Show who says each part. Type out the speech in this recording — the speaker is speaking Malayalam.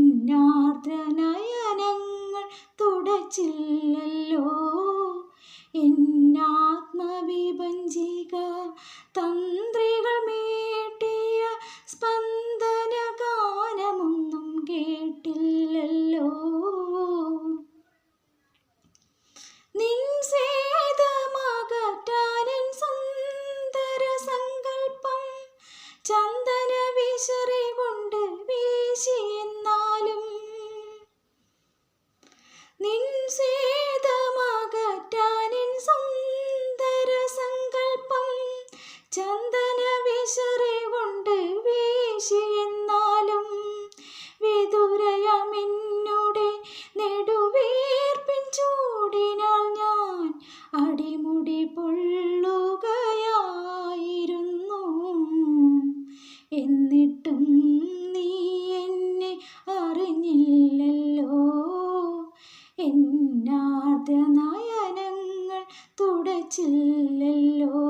Speaker 1: എന്നാർദ്രനയനങ്ങൾ തുടച്ചില്ലല്ലോ. എന്നാത്മവിഭജിക തന്ത്രികൾ മീട്ടിയ സ്പന്ദന ഗാനമൊന്നും കേട്ടില്ലല്ലോ. നിൻ സ്വേദമകറ്റാനെൻ സുന്ദര സങ്കൽപ്പം ചന്ദന വിശറി കൊണ്ട് വീശിയെന്നാലും. നിൻ സ്വേദമകറ്റാനെൻ സുന്ദര സങ്കൽപ്പം ചന്ദന വിശറി കൊണ്ട് വീശിയെന്നാലും വിദുരയമെന്നുടെ നെടുവീർപ്പിൻ ചൂടിനാൽ ഞാൻ അടിമുടി പൊള്ളുകയായിരുന്നു. എന്നിട്ടും നീ എന്നെ അറിഞ്ഞില്ലല്ലോ. എന്നാർദ്രനയനങ്ങൾ തുടച്ചില്ലല്ലോ.